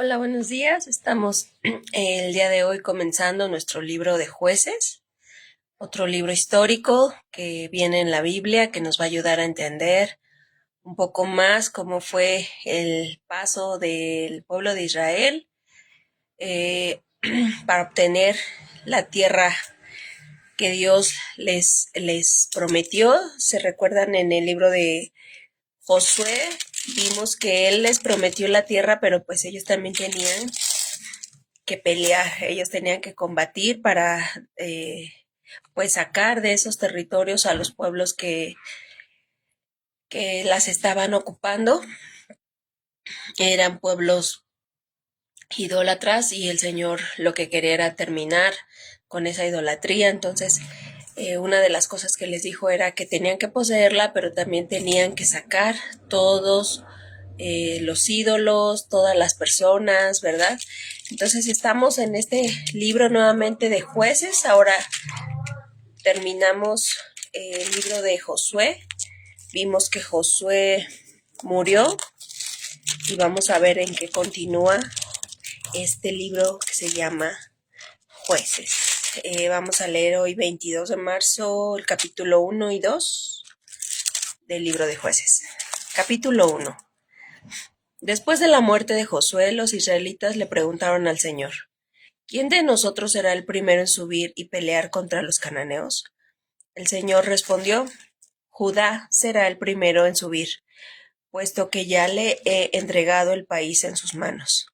Hola, buenos días. Estamos el día de hoy comenzando nuestro libro de Jueces, otro libro histórico que viene en la Biblia que nos va a ayudar a entender un poco más cómo fue el paso del pueblo de Israel eh, para obtener la tierra que Dios les prometió. Se recuerdan en el libro de Josué, vimos que Él les prometió la tierra, pero pues ellos también tenían que pelear, ellos tenían que combatir para pues sacar de esos territorios a los pueblos que las estaban ocupando. Eran pueblos idólatras y el Señor lo que quería era terminar con esa idolatría. Entonces una de las cosas que les dijo era que tenían que poseerla, pero también tenían que sacar todos los ídolos, todas las personas, ¿verdad? Entonces estamos en este libro nuevamente de Jueces. Ahora terminamos el libro de Josué. Vimos que Josué murió y vamos a ver en qué continúa este libro que se llama Jueces. Vamos a leer hoy 22 de marzo el capítulo 1 y 2 del libro de Jueces. Capítulo 1. Después de la muerte de Josué, los israelitas le preguntaron al Señor: ¿quién de nosotros será el primero en subir y pelear contra los cananeos? El Señor respondió: Judá será el primero en subir, puesto que ya le he entregado el país en sus manos.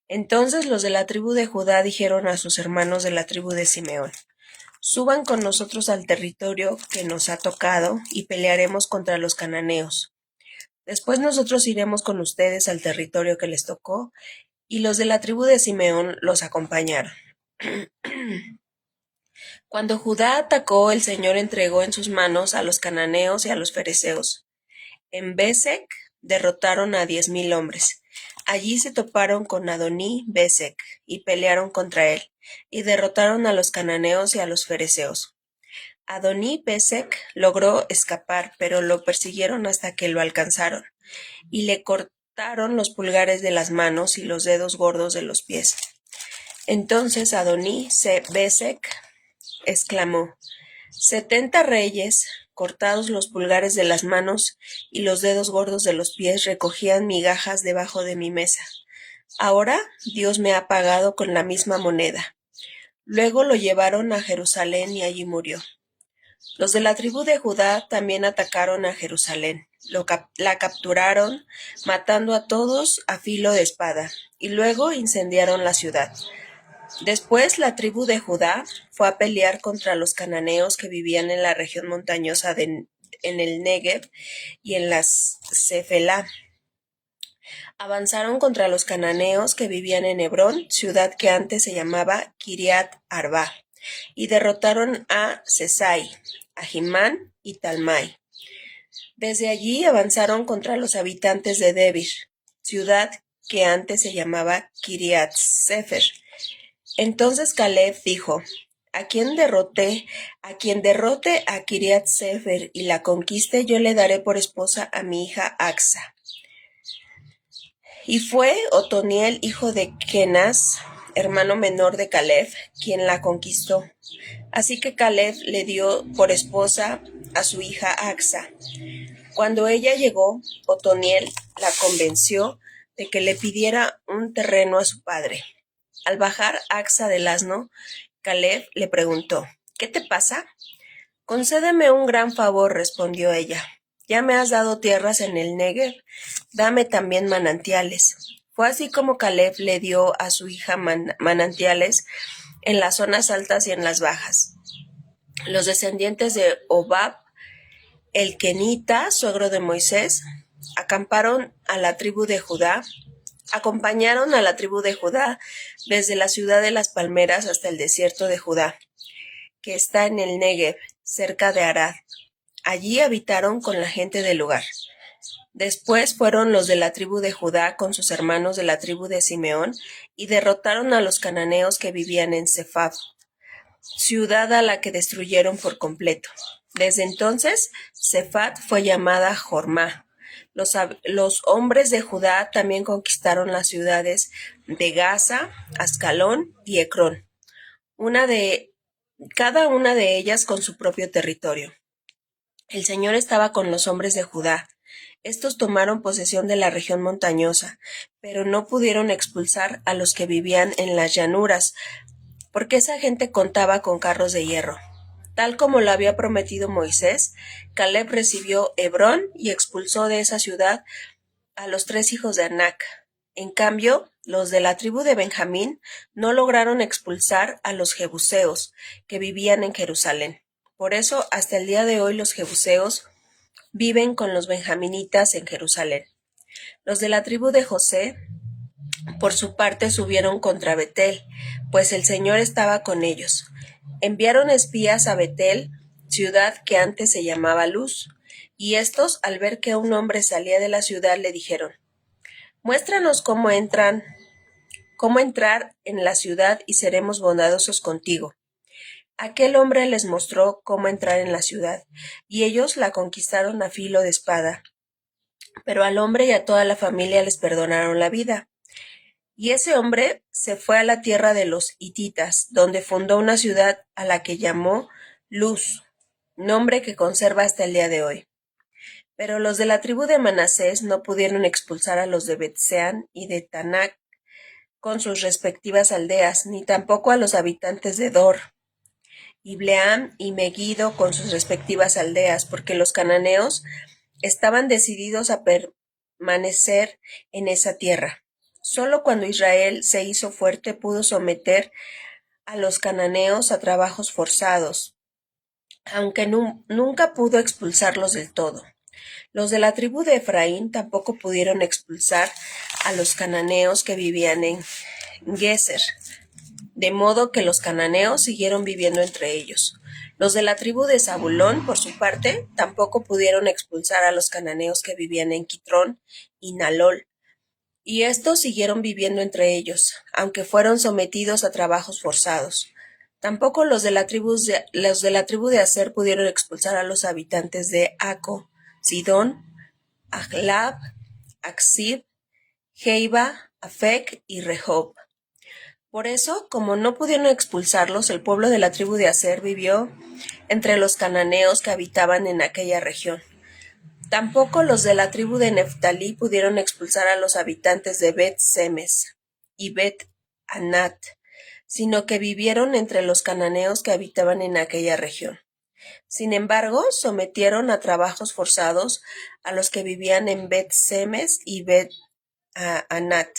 Entonces los de la tribu de Judá dijeron a sus hermanos de la tribu de Simeón: suban con nosotros al territorio que nos ha tocado y pelearemos contra los cananeos. Después nosotros iremos con ustedes al territorio que les tocó, y los de la tribu de Simeón los acompañaron. Cuando Judá atacó, el Señor entregó en sus manos a los cananeos y a los fereceos. En Besek derrotaron a 10,000 hombres. Allí se toparon con Adoní Besek y pelearon contra él, y derrotaron a los cananeos y a los fereceos. Adoní Besek logró escapar, pero lo persiguieron hasta que lo alcanzaron, y le cortaron los pulgares de las manos y los dedos gordos de los pies. Entonces Adoní Besek exclamó: 70 reyes, cortados los pulgares de las manos y los dedos gordos de los pies, recogían migajas debajo de mi mesa. Ahora Dios me ha pagado con la misma moneda. Luego lo llevaron a Jerusalén y allí murió. Los de la tribu de Judá también atacaron a Jerusalén. La capturaron, matando a todos a filo de espada, y luego incendiaron la ciudad. Después la tribu de Judá fue a pelear contra los cananeos que vivían en la región montañosa en el Negev y en las Cefelá. Avanzaron contra los cananeos que vivían en Hebrón, ciudad que antes se llamaba Kiriat Arba, y derrotaron a Sesai, a Jimán y Talmai. Desde allí avanzaron contra los habitantes de Debir, ciudad que antes se llamaba Kiriat Sefer. Entonces Caleb dijo: a quien derrote a Kiriat Sefer y la conquiste, yo le daré por esposa a mi hija Axa. Y fue Otoniel, hijo de Kenaz, hermano menor de Caleb, quien la conquistó. Así que Caleb le dio por esposa a su hija Axa. Cuando ella llegó, Otoniel la convenció de que le pidiera un terreno a su padre. Al bajar Axa del asno, Caleb le preguntó: ¿qué te pasa? Concédeme un gran favor, respondió ella. Ya me has dado tierras en el Negev, dame también manantiales. Fue así como Caleb le dio a su hija manantiales en las zonas altas y en las bajas. Los descendientes de Obab, el kenita, suegro de Moisés, acompañaron a la tribu de Judá desde la ciudad de las palmeras hasta el desierto de Judá, que está en el Negev, cerca de Arad. Allí habitaron con la gente del lugar. Después fueron los de la tribu de Judá con sus hermanos de la tribu de Simeón y derrotaron a los cananeos que vivían en Sefab, ciudad a la que destruyeron por completo. Desde entonces, Sefat fue llamada Jormá, Los hombres de Judá también conquistaron las ciudades de Gaza, Ascalón y Ecrón, una de, cada una de ellas con su propio territorio. El Señor estaba con los hombres de Judá. Estos tomaron posesión de la región montañosa, pero no pudieron expulsar a los que vivían en las llanuras, porque esa gente contaba con carros de hierro. Tal como lo había prometido Moisés, Caleb recibió Hebrón y expulsó de esa ciudad a los 3 hijos de Anac. En cambio, los de la tribu de Benjamín no lograron expulsar a los jebuseos que vivían en Jerusalén. Por eso, hasta el día de hoy los jebuseos viven con los benjaminitas en Jerusalén. Los de la tribu de José, por su parte, subieron contra Betel, pues el Señor estaba con ellos. Enviaron espías a Betel, ciudad que antes se llamaba Luz, y estos, al ver que un hombre salía de la ciudad, le dijeron: Muéstranos cómo entrar en la ciudad y seremos bondadosos contigo. Aquel hombre les mostró cómo entrar en la ciudad, y ellos la conquistaron a filo de espada. Pero al hombre y a toda la familia les perdonaron la vida. Y ese hombre se fue a la tierra de los hititas, donde fundó una ciudad a la que llamó Luz, nombre que conserva hasta el día de hoy. Pero los de la tribu de Manasés no pudieron expulsar a los de Betseán y de Tanac con sus respectivas aldeas, ni tampoco a los habitantes de Dor, Ibleam y Megiddo con sus respectivas aldeas, porque los cananeos estaban decididos a permanecer en esa tierra. Solo cuando Israel se hizo fuerte pudo someter a los cananeos a trabajos forzados, aunque nunca pudo expulsarlos del todo. Los de la tribu de Efraín tampoco pudieron expulsar a los cananeos que vivían en Geser, de modo que los cananeos siguieron viviendo entre ellos. Los de la tribu de Zabulón, por su parte, tampoco pudieron expulsar a los cananeos que vivían en Quitrón y Nalol, y estos siguieron viviendo entre ellos, aunque fueron sometidos a trabajos forzados. Tampoco los de la tribu de Aser pudieron expulsar a los habitantes de Aco, Sidón, Ahlab, Aksib, Geiba, Afec y Rehob. Por eso, como no pudieron expulsarlos, el pueblo de la tribu de Aser vivió entre los cananeos que habitaban en aquella región. Tampoco los de la tribu de Neftalí pudieron expulsar a los habitantes de Bet-Semes y Bet-Anat, sino que vivieron entre los cananeos que habitaban en aquella región. Sin embargo, sometieron a trabajos forzados a los que vivían en Bet-Semes y Bet-Anat.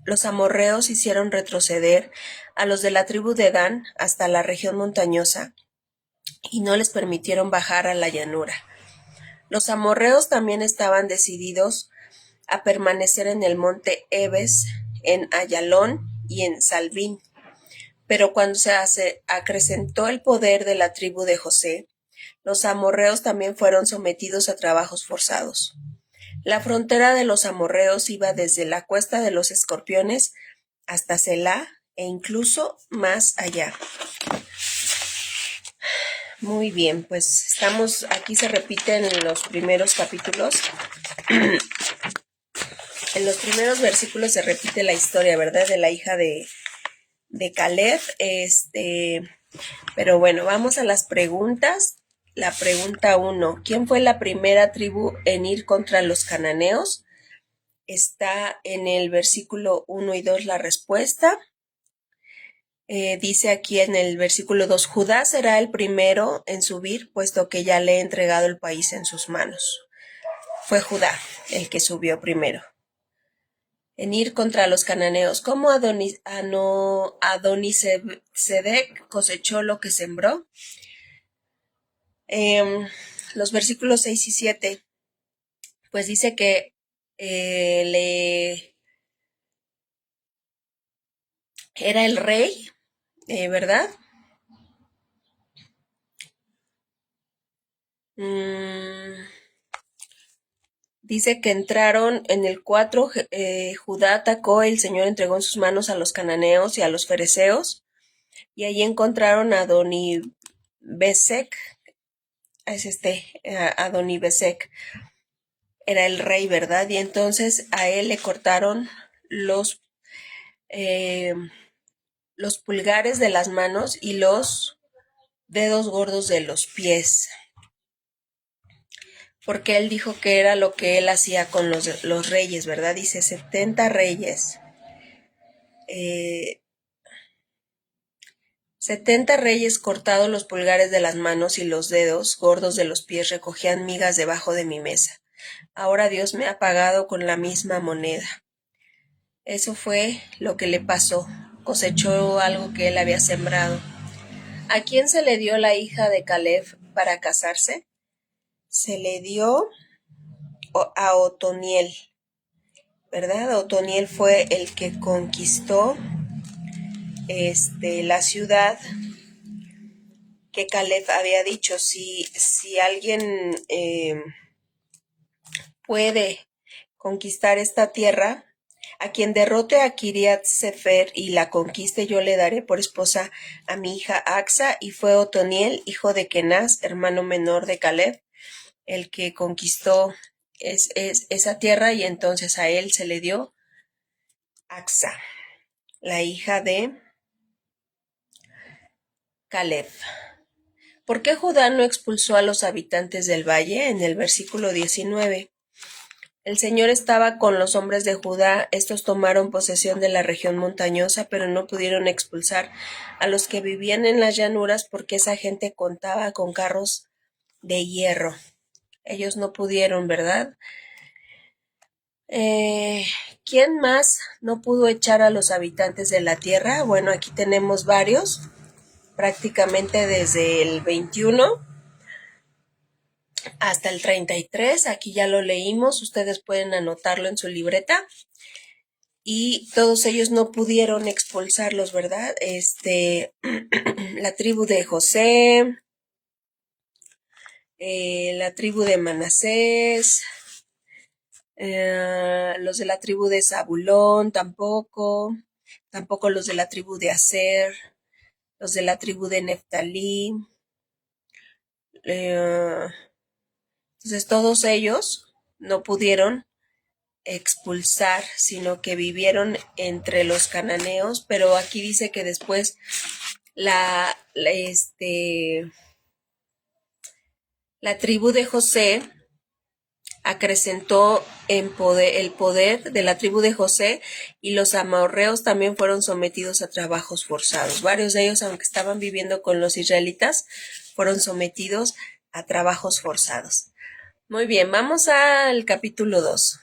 Los amorreos hicieron retroceder a los de la tribu de Dan hasta la región montañosa y no les permitieron bajar a la llanura. Los amorreos también estaban decididos a permanecer en el monte Ebes, en Ayalón y en Salbín. Pero cuando se acrecentó el poder de la tribu de José, los amorreos también fueron sometidos a trabajos forzados. La frontera de los amorreos iba desde la cuesta de los Escorpiones hasta Selá e incluso más allá. Muy bien, pues aquí se repiten los primeros capítulos. En los primeros versículos se repite la historia, ¿verdad? De la hija de Caleb. Pero bueno, vamos a las preguntas. La pregunta 1. ¿Quién fue la primera tribu en ir contra los cananeos? Está en el versículo 1 y 2 la respuesta. Dice aquí en el versículo 2, Judá será el primero en subir, puesto que ya le he entregado el país en sus manos. Fue Judá el que subió primero en ir contra los cananeos. ¿Cómo Adonisedec cosechó lo que sembró? Los versículos 6 y 7, pues dice que era el rey, ¿verdad? Dice que entraron en el 4, Judá atacó, el Señor entregó en sus manos a los cananeos y a los fereceos, y allí encontraron a Adonibesec, Adonibesec. era el rey, ¿verdad? Y entonces a él le cortaron los, eh, los pulgares de las manos y los dedos gordos de los pies, porque él dijo que era lo que él hacía con los reyes, ¿verdad? Dice 70 reyes. 70 reyes cortados los pulgares de las manos y los dedos gordos de los pies recogían migas debajo de mi mesa. Ahora Dios me ha pagado con la misma moneda. Eso fue lo que le pasó. Cosechó algo que él había sembrado. ¿A quién se le dio la hija de Caleb para casarse? Se le dio a Otoniel, ¿verdad? Otoniel fue el que conquistó la ciudad que Caleb había dicho. Si alguien puede conquistar esta tierra, a quien derrote a Kiriat Sefer y la conquiste, yo le daré por esposa a mi hija Axa. Y fue Otoniel, hijo de Kenaz, hermano menor de Caleb, el que conquistó esa tierra, y entonces a él se le dio Axa, la hija de Caleb. ¿Por qué Judá no expulsó a los habitantes del valle? En el versículo 19. El Señor estaba con los hombres de Judá. Estos tomaron posesión de la región montañosa, pero no pudieron expulsar a los que vivían en las llanuras, porque esa gente contaba con carros de hierro. Ellos no pudieron, ¿verdad? ¿Quién más no pudo echar a los habitantes de la tierra? Bueno, aquí tenemos varios, prácticamente desde el 21 hasta el 33. Aquí ya lo leímos, ustedes pueden anotarlo en su libreta. Y todos ellos no pudieron expulsarlos, ¿verdad? La tribu de José, la tribu de Manasés, los de la tribu de Zabulón tampoco los de la tribu de Aser, los de la tribu de Neftalí. Entonces todos ellos no pudieron expulsar, sino que vivieron entre los cananeos, pero aquí dice que después la tribu de José acrecentó el poder de la tribu de José, y los amorreos también fueron sometidos a trabajos forzados. Varios de ellos, aunque estaban viviendo con los israelitas, fueron sometidos a trabajos forzados. Muy bien, vamos al capítulo 2.